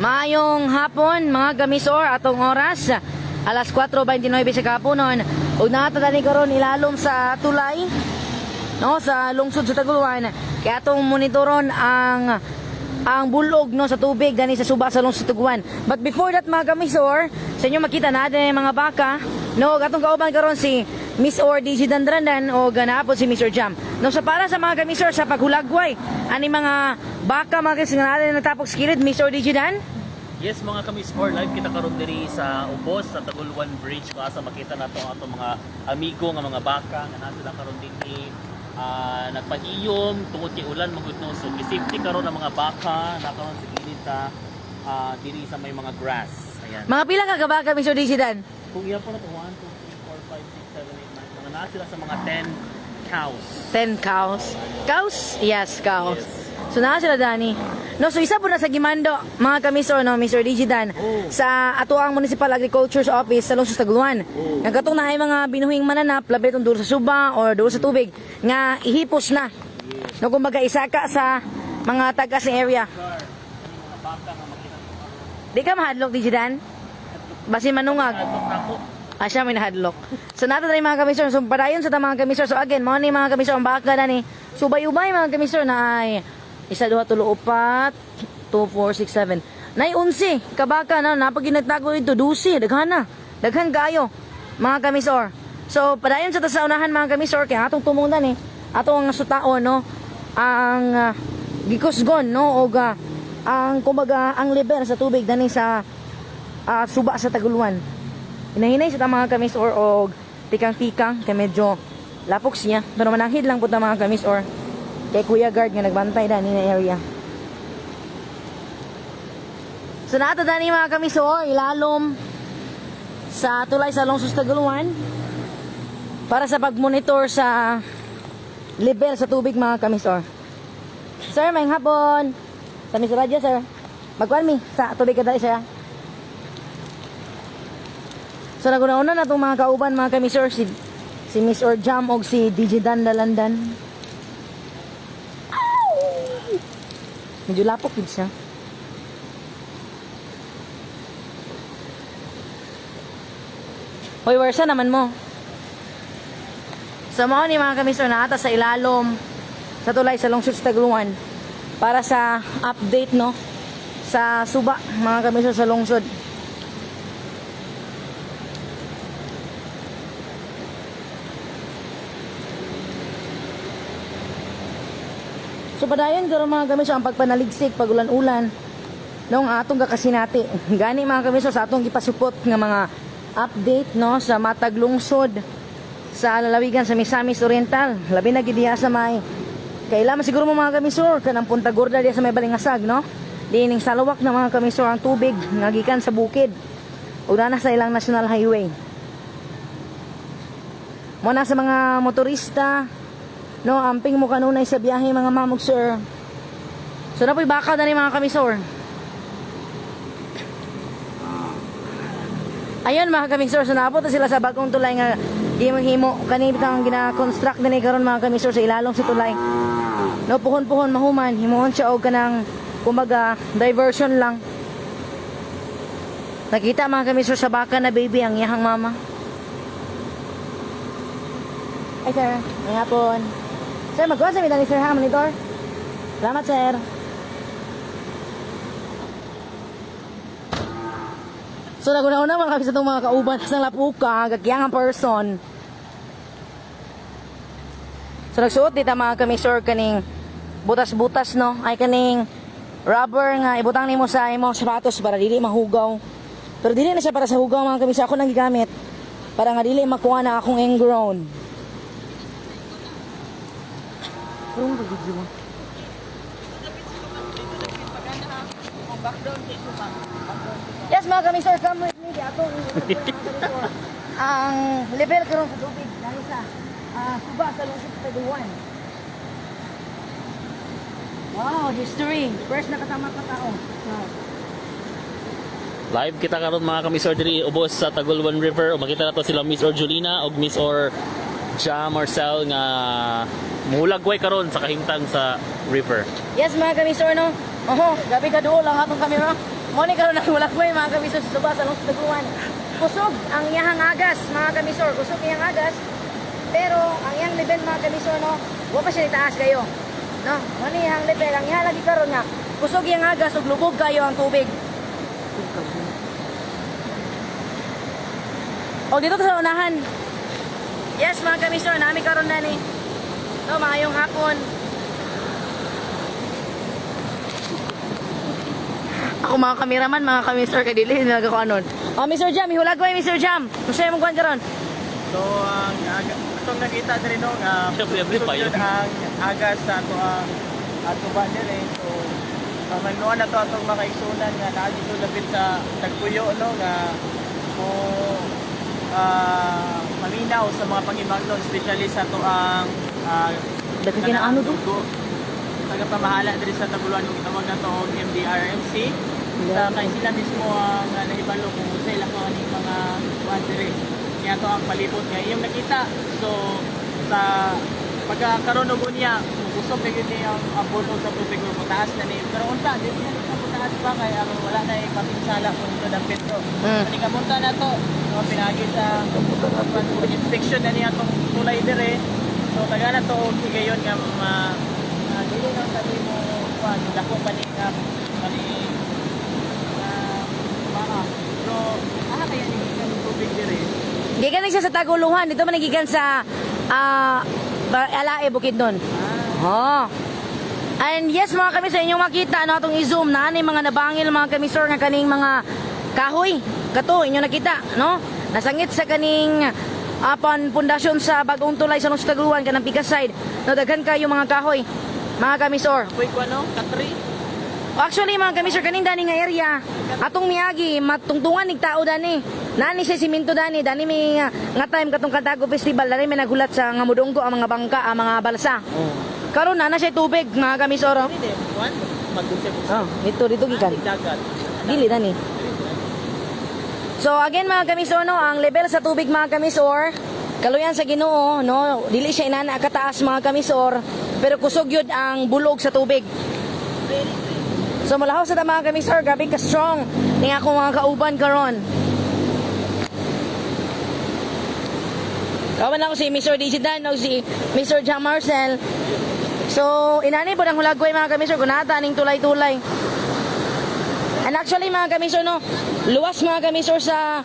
Maayong hapon mga kamisor, atong oras alas 4:29 sa kapunon. Ug natadani karon ilalom sa tulay no sa lungsod sa Taguluan. Kaya atong monitoron ang bulog no sa tubig dani sa suba sa lungsod sa Taguluan. But before that mga kamisor, sa inyo makita natin mga baka no atong kauban karon si Miss Or DJ Dandrandan o ganapon si Mr. Jam. No sa para sa mga kamisor sa paghulagway ani mga baka mga kasingalan na tapos kilid Miss Or DJ Dan. Yes mga kamisor, live kita karon diri sa Ubos sa Taguluan Bridge kung asa makita nato ang atong mga amigo nga mga baka nga nato lang karon dinhi nagpahiyom tungod kay ulan magud no. So safety karon ang mga baka na karon sa gilid sa diri sa may mga grass. Ayan. Mga pila ka baka Mr. DJ Dan? Kung iya po na to 1 2 3 4 5 6 7 8 9 mga na sila sa mga 10 cows. 10 cows. Cows? Yes, cows. Yes. So naa sila Dani. No, so isa po na sa Gimando, mga kamisor no, Mr. DJ Dan, sa ato ang Municipal Agriculture's Office sa lungsod sa Taguluan. Nga katong naay mga binuhing mananap labi tong dulo sa suba or dulo sa tubig nga ihipos na. No, kumbaga isaka sa mga taga sa area. Di ka mahadlok DJ Dan? Basi manungag. Siya may nahadlok. So nato na mga kamisor, so padayon sa mga kamisor. So again, mga ni mga kamisor ang baka na ni. So ubay-ubay mga kamisor na ay 1, 2, 3, 4, 2, 4, 6, 7. Nay 11 kabaka na napaginagtago ito 12 daghan kayo mga kamisor. So padayon sa unahan mga kamisor kaya atong tumungan ni atong sutaon no ang gikusgon no og ang kumbaga ang level sa tubig dani sa suba sa Taguluan. Hinahinay sa mga kamisor og tikang-tikang kay medyo lapok siya pero mananghid lang pud mga kamisor kay Kuya Guard nga nagbantay dani na area. So nato dani mga kamisor ilalom sa tulay sa lungsod sa Taguluan para sa pagmonitor sa level sa tubig mga kamisor. Sir, may hapon. Sa Miss Radio, sir. Magkuhan mi sa tubig ka dali, sir. So naguna-una na itong mga kauban mga kamisor si Miss Or Jam o si DJ Dan Dalandan. Medyo lapok yun siya. Hoy, warsa naman mo. So mga ni mga kamisor na ata sa ilalom sa tulay sa lungsod sa Taguluan para sa update no sa suba mga kamisor sa lungsod. So padayon garo mga kamisor ang pagpanaligsik pag ulan-ulan nung atong gakasinati. Gani mga kamisor sa atong gipasupot nga mga update no sa matag lungsod sa lalawigan sa Misamis Oriental. Labi na gid diha sa may kailangan siguro mo mga kamisor kanang Punta Gorda diha sa may Balingasag no. Dining salawak na mga kamisor ang tubig nga gikan sa bukid. Ug na sa ilang national highway. Mo na sa mga motorista no, amping mo kanunay sa biyahe mga mamog sir. So napoy baka na ni mga kamisor. Ayun mga kamisor, so naabot na sila sa bagong tulay nga himo kanibitang gina-construct din karon mga kamisor sa ilalong sa tulay. No, puhon-puhon mahuman, himuon siya og kanang kumbaga diversion lang. Nakita mga kamisor sa baka na baby ang iyahang mama. Ay sir, may hapon. Sir, magkuhan sa midang ni sir ha, monitor. Salamat sir. So naguna-una mga kabisa itong mga kauban sa lapuka, gagyangang person. So nagsuot dito mga kamisor kaning butas-butas no, ay kaning rubber nga ibutang nimo sa imong sapatos para dili mahugaw. Pero dili na siya para sa hugaw mga kamisor, ako nang gigamit para nga dili makuha na akong ingrown. Yes mga kamisor, come with me atong ang level karon sa tubig dahil sa suba sa lungsod sa Taguluan. Wow, history. First nakatama pa tao. Live kita karon mga kamisor diri Ubos sa Taguluan River. O makita nato sila Miss Or Julina o Miss Or Jam Marcel nga muhulagway karon sa kahimtang sa river. Yes mga kamisor no. Oho, gabi ka doon lang atong kamera. Mo ni karon nagulagway mga kamisor sa suba sa Los Taguan. Kusog ang iyang agas mga kamisor, kusog iyang agas. Pero ang iyang level mga kamisor no, wa pa siya itaas kayo. No, mo ni iyang level ang iyang lagi karon nga kusog iyang agas ug lubog kayo ang tubig. O dito sa unahan. Yes mga kamisor, nami karon na ni. No, maayong hapon. Ako mga kameraman, mga kamisor, kay dili nalaga ko anon. Oh, Mr. Jam, ihulag ko Mr. Jam. Kung siya mong kuhan karon. So, itong nakita na rin Siyempre, pa yun. ang agas sa ato ang ato ba nila eh. So, manuan na to atong makaisunan nga naa dito lapit sa tagpuyo no nga mo maminaw sa mga pangimangno, especially sa to ang Daghang kinaano do? tagapamahala diri sa Tabuluan ug tawag na to og MDRMC. Sa kay sila mismo ang nahibalo kung sa ilang mga kuan diri. Kaya to ang palibot nga iyong nakita. So sa pagkakaroon og unya, gusto pa gyud ni ang abono sa tubig ug taas na ni. Pero unta di niya sa taas pa kay ang wala na papinsala kung ito dapat to. Ani ka munta na to, no pinagi sa inspection na niya tong tulay dire. So taga na to higayon nga dili nang sabi mo kuan dako pa ni pero kaya ni tubig dire. Gikan siya sa Taguluhan, dito man nagikan sa Alae Bukidnon. Oh. And yes mga kamisor, inyong makita no atong i-zoom na ani mga nabangil mga kamisor nga kaning mga kahoy. Kato inyo nakita, no? Nasangit sa kaning apan pundasyon sa bagong tulay sa Los Taguluhan kanang Pikas side. No daghan kayo mga kahoy. Mga kamisor. Apoy ko ano, katri. Actually mga kamisor kaning dani nga area atong miagi matungtungan nig tao dani. Nani siya simento dani may nga time katong Katago Festival dani may nagulat sa nga mudunggo ang mga bangka, ang mga balsa. Karon na siya tubig mga kamisor. Hindi, kuan mag-usap. Oh, dito gikan. Dagat. Dili dani. So again mga kamisor no, ang level sa tubig mga kamisor kaluyan sa Ginoo no, dili siya inana kataas mga kamisor, pero kusog yun ang bulog sa tubig. So malahaw sa mga kamisor, grabe ka strong ning ako mga kauban karon. Kawan ako si Mr. Digitan o si Mr. Jam Marcel. So inani po ang hulagway mga kamisor kunata ning tulay-tulay. And actually mga kamisor no, luwas mga kamisor sa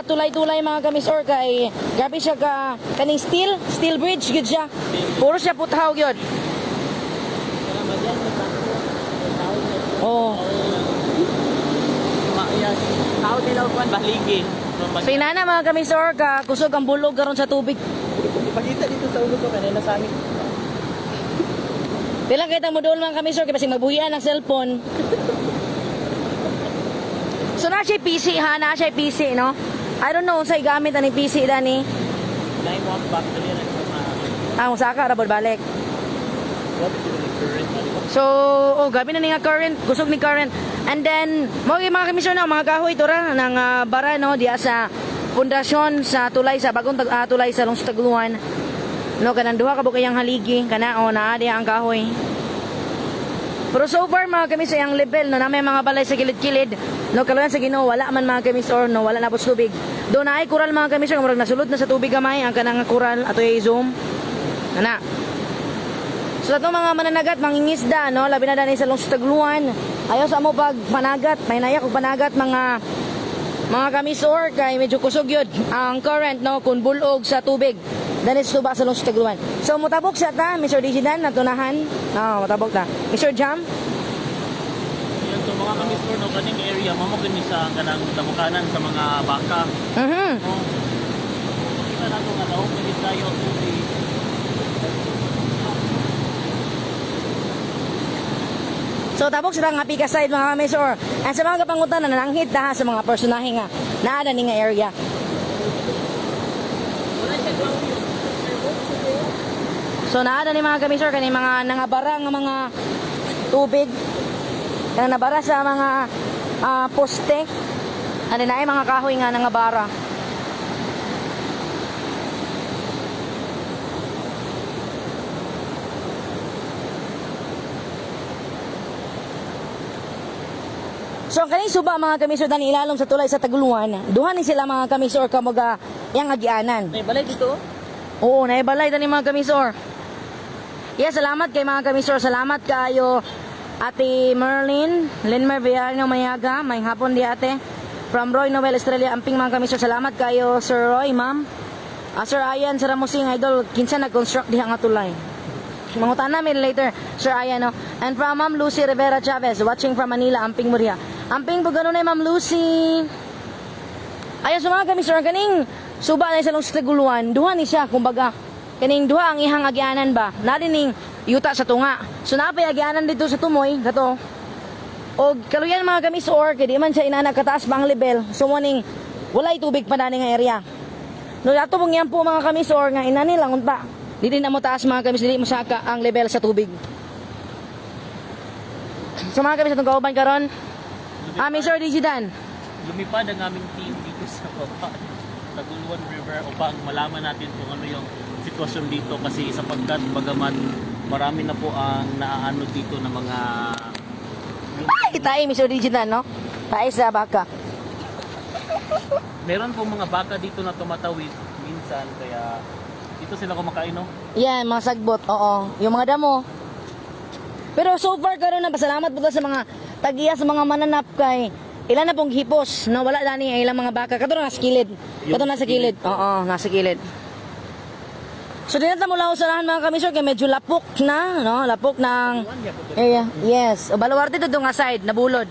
tulay-tulay mga kamisor kay grabe siya ka kaning steel bridge gid siya. Puro siya puthaw gyud. Oh. Tao nila kuan baligi. So inana mga kamisor ka kusog ang bulog karon sa tubig. Ipakita dito sa ulo ko kanina sa akin. Bilang kita mo doon mga kamisor kay basig magbuhian ang cellphone. So na siya PC ha, na siya PC no. I don't know sa gamit ani PC dani. Dai mo ang battery na Usaka ra balik. So, gabi na ni nga current, kusog ni current. And then, mga kamisyon na, mga kahoy ito ra, ng bara, no, diya sa pundasyon, sa tulay, sa bagong tulay sa Los Taguluhan. No, kanang duha ka bukayang haligi, kana, naa diya ang kahoy. Pero so far, mga kamisyon, ang level, no, na may mga balay sa kilid-kilid, no, kaluyan sa Ginoo, wala man mga kamisyon, no, wala na po tubig. Doon na ay kural mga kamisyon, murag nasulod na sa tubig gamay, ang kanang kural, ato yung zoom. Kana. So itong mga mananagat, mangingisda, no? Labi na dani sa Los Taguluhan. Ayaw sa mo pag panagat, may nayak og panagat mga kamisor kay medyo kusog yun ang current, no? Kung bulog sa tubig. Dani sa tuba sa Los Taguluhan. So mutabok siya ta, Mr. Digidan, natunahan. Mutabok ta. Mr. Jam? Yan, so mga kamisor no, kaning area, mamagin sa kanang tabukanan sa mga baka. Oh. Kita na ito nga daw, pagit tayo tubig. So tabok sila nga Pikas side mga kamisor. At sa mga kapangutan na nananghit ha sa mga personahe nga naada ni nga area. So naada ni mga kamisor kani mga nangabara nga mga tubig. Kana nabara sa mga poste. Ano na ay mga kahoy nga nangabara. So kaning suba mga kamisor dani ilalom sa tulay sa Taguluan. Duha ni sila mga kamisor kamoga yang agianan. May balay dito. Oo, naibalay tani mga kamisor. Yes, salamat kay mga kamisor. Salamat kayo Ate Merlin, Linmer Villarno Mayaga, may hapon di ate. From Roy Noel Estrella Amping mga kamisor. Salamat kayo Sir Roy, ma'am. Sir Ayan, Sir Ramusing Idol, kinsa nag-construct diha nga tulay. Mangutan namin later, Sir Ayan, no? And from Ma'am Lucy Rivera Chavez, watching from Manila, Amping Muria. Amping po ganun na Ma'am Lucy. Ayun sa mga kamisor, kaning suba na sa Taguluan, duha ni siya, kumbaga, kaning duha ang ihang agyanan ba, narining yuta sa tunga. So napay agyanan dito sa tumoy, gato. O kaluyan mga kamisor, kaya di man siya inanak kataas ba ang level, so morning, walay tubig pa nani nga area. No, ato pong yan po mga kamisor, nga inani lang unta. Di din na mo taas mga kamisor, di mo saka ang level sa tubig. So mga kamisor, itong kauban karon, Sir Digidan. Lumipad ang aming team dito sa baba Taguluan River upang malaman natin kung ano yung sitwasyon dito kasi sapagkat bagamat marami na po ang naaano dito na mga Ay, tayo Mr. Digidan, no? Tayo sa baka. meron po mga baka dito na tumatawid minsan kaya dito sila kumakain no. Yan, mga sagbot, oo. Yung mga damo. Pero so far karon na pasalamat po sa mga tagiya sa mga mananap kay ilan na pong hipos na wala dani ang ilang mga baka. Kato na sa kilid. Kato na sa kilid. Oo, nasa kilid. So dinata mo lang usahan mga kamisor kay medyo lapok na, no? Lapok ng area. Yes. O baluarte to nga side, nabulod.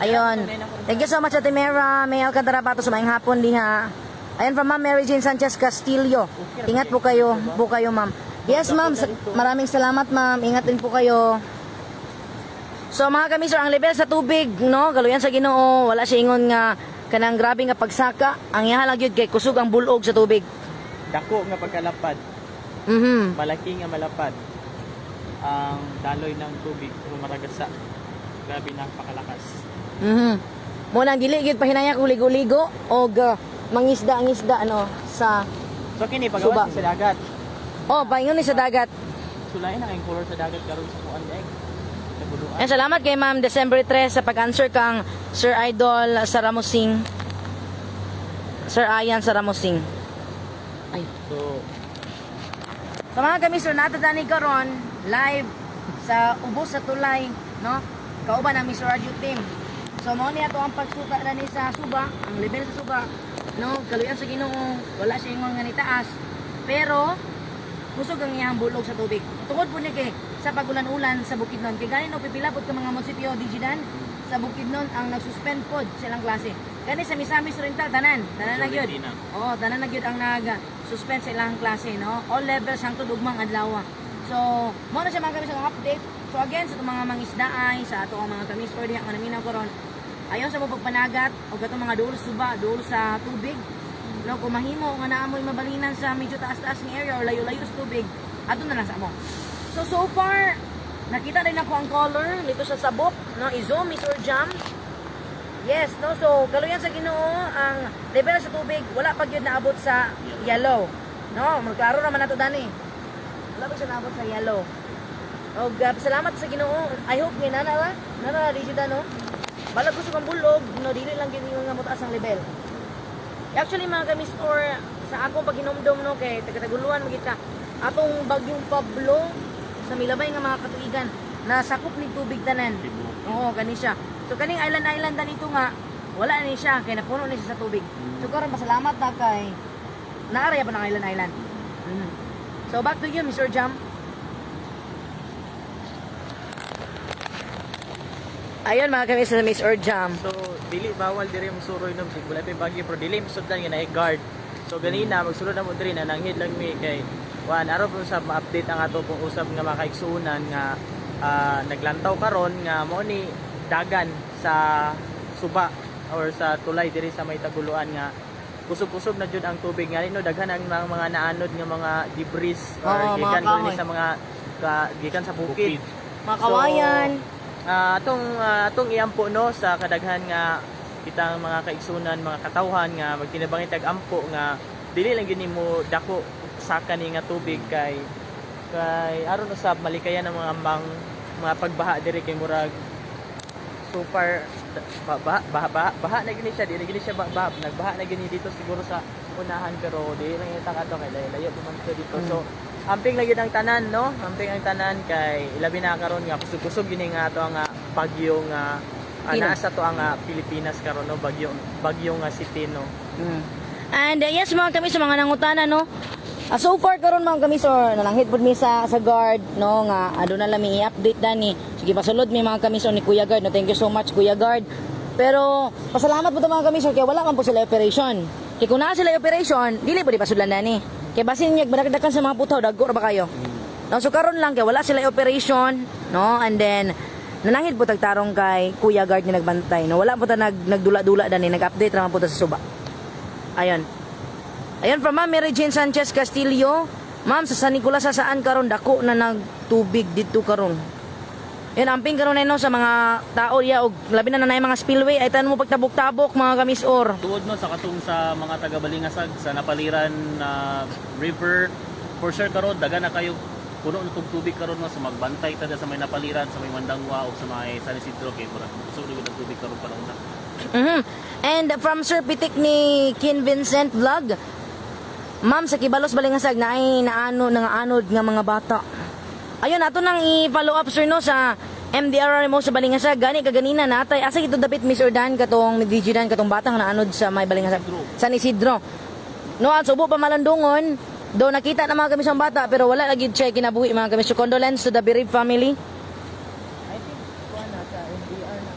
Ayun. Thank you so much Ate Mera, May Alcantara Patos, maayong hapon diha. Ayun from Ma'am Mary Jane Sanchez Castillo. Ingat po kayo, ma'am. Yes ma'am, maraming salamat ma'am. Ingat din po kayo. So mga kamisor, ang level sa tubig, no? Galuyan sa Ginoo, wala siya ingon nga kanang grabe nga pagsaka. Ang ihalag yun kay kusog ang bulog sa tubig. Dako nga pagkalapad. Malaki nga malapad. Ang daloy ng tubig kung maragasa. Grabe na pakalakas. Muna dili gyud pahinaya kung ligo-ligo o mangisda ang isda ano sa So kini Suba. pagawas sa dagat. paingon ni sa dagat. Sulayan na kayong color sa dagat karon sa kuan daig. Sa buluan. And salamat kay Ma'am December 3 sa pag-answer kang Sir Idol Saramusing. Sir Ayan Saramusing. Ay. So Sa mga kamisor nato dani karon live sa ubos sa tulay, no? Kauban ang Mr. Radio team. So mao ni ato ang pagsuka na ni sa suba, ang level sa suba, no? Kaluyan sa Ginoo, wala siya ingon nga ni taas. Pero kusog ang iyang bulog sa tubig. Tungod po ni kay sa pagulan-ulan sa Bukidnon. Kay ganin o pipilabot ka mga munisipyo Digidan sa Bukidnon ang nagsuspend pod silang klase. Gani sa Misamis Oriental tanan na gyud. Oo, tanan na gyud ang nag-suspend sa ilang klase, no? All levels hangtod ugmang adlaw. So, mo na siya mga kamisor ang update. So again, sa itong mga mangisdaay, sa ato ang mga kamisor diha nga naminaw karon. Ayaw sa mo pagpanagat o gatong mga duol suba, duol sa tubig. No, kung mahimo nga naamoy mabalinan sa medyo taas-taas ng area or layo-layo sa tubig, ato na lang sa mo. So far, nakita rin ako ang color dito sa sabok, no, Izo, Mr. Jam. Yes, no, so kaluyan sa Ginoo, ang level sa tubig, wala pa gyud naabot sa yellow. No, magklaro naman nato dani. Wala pa siya naabot sa yellow. O, salamat sa Ginoo. I hope nga nana digita no. Balag gusto kang bulog, no, dili lang gyud nga mutaas ang level. Actually mga kamisor, sa akong paghinomdom no kay taga-Taguluan magita atong bagyong Pablo sa milabay nga mga katuigan na sakop ni tubig tanan. Oo, kani siya. So kaning island danito nga wala ni siya kay napuno ni siya sa tubig. So karon pasalamat ta kay naaraya pa ng island. So back to you Mr. Jam. Ayun mga kami sa Miss Jam. So, dili bawal diri mo suroy no sig wala pa bagyo pero dili musudlan nga na guard. So ganina magsulod na mo diri na nanghid lang mi kay wan araw po sa ma-update ang ato pong usab nga mga kaigsuonan nga naglantaw karon nga mo ni dagan sa suba or sa tulay diri sa may Taguluan nga kusog-kusog na jud ang tubig nga no daghan ang mga naanod nga mga debris or gikan diri sa mga gikan sa bukid. Mga kawayan. Atong iampo no sa kadaghan nga kitang mga kaigsunan, mga katawhan nga magtinabangin tag-ampo nga dili lang gyud mo dako sa kani nga tubig kay aron usab malikayan ang mga pagbaha diri kay murag so far baha na gini siya, di na gini siya nagbaha na gini dito siguro sa unahan, pero di lang kita kato kay layo naman siya dito. So amping lagi ang tanan, no? Amping ang tanan kay ilabi na karon nga kusog-kusog gini nga ato nga bagyo nga nasa to ang Pilipinas karon, no? Bagyo nga city, no? And yes mga kamisor, mga nangutana no. So far karon mga kamisor, nalanghit pud mi sa guard no nga aduna lang mi i-update dani. Sige pasulod mi mga kamisor ni Kuya Guard. No, thank you so much Kuya Guard. Pero pasalamat po mga kamisor kay wala man po sila operation. Kay kung naa sila operation, dili po di pasudlan dani. Kay basin niya badagdagan sa mga putaw, dagko ra ba kayo? No, so karon lang kay wala sila operation, no? And then nanangid po tagtarong kay Kuya Guard ni nagbantay. No, wala po ta nagdula-dula dani, nag-update ra man po ta sa suba. Ayun. Ayun from Ma'am Mary Jane Sanchez Castillo. Ma'am, sa San Nicolas saan karon dako na nagtubig dito karon. Yan amping karon no sa mga tao ya og labi na nanay mga spillway ay tanan mo pagtabok-tabok mga kamisor. Tuod no sa katong sa mga taga Balingasag sa napaliran na river, for sure karon daga na kayo puno ng tubig karon no, sa magbantay tada sa may napaliran, sa may Mandangwa o sa may San Isidro kay mura so ng tubig karon pa na. And from Sir Pitik ni Kin Vincent Vlog, Ma'am, sa Kibalos Balingasag na ay naanod nga mga bata. Ayun, ato nang i-follow up sir no sa MDRR mo sa Balingasag. Gani kaganina natay asa ito dapit Miss Ordan katong Digidan katong batang naanod sa may Balingasag. San Isidro. No, at subo pa malandungon. Do nakita na mga kami sa bata pero wala lagi check kinabuhi mga kami. So condolence to the bereaved family. I think kuan na sa NDR na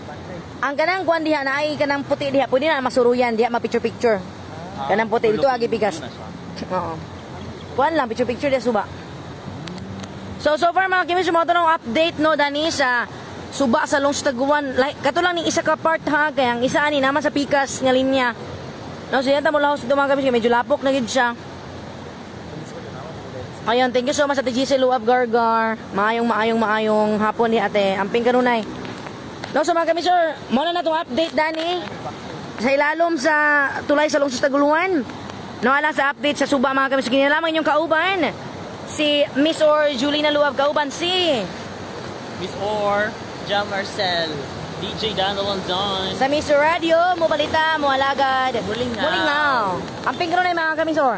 bantay. Ang kanang kuan diha na ay kanang puti diha pwede na masuruyan diha ma-picture. Kanang puti dito agi pikas. Oo. Kuan lang picture diha suba. So far mga kimi sumo tanong update no dani sa suba sa Longs Taguan. Like kato lang ni isa ka part ha kay ang isa ani naman sa pikas nga linya. No, so yata mo lahos dito mga kami medyo lapok na gid siya. Ayun, thank you so much Ate GC Luab Gargar. Maayong hapon ni Ate. Amping kanunay. No, so mga kami sir, mo na natong update dani sa ilalom sa tulay sa Lungsod Taguluan. No, alang sa update sa suba mga kami sir, ginalaman inyong kauban. Si Miss or Julina Luab kauban si Miss Or, Jam Marcel, DJ Donald Don. sa Miss Radio, mo balita, mo alagad. Mulingaw. Mulingaw. Amping kanunay mga kami sir.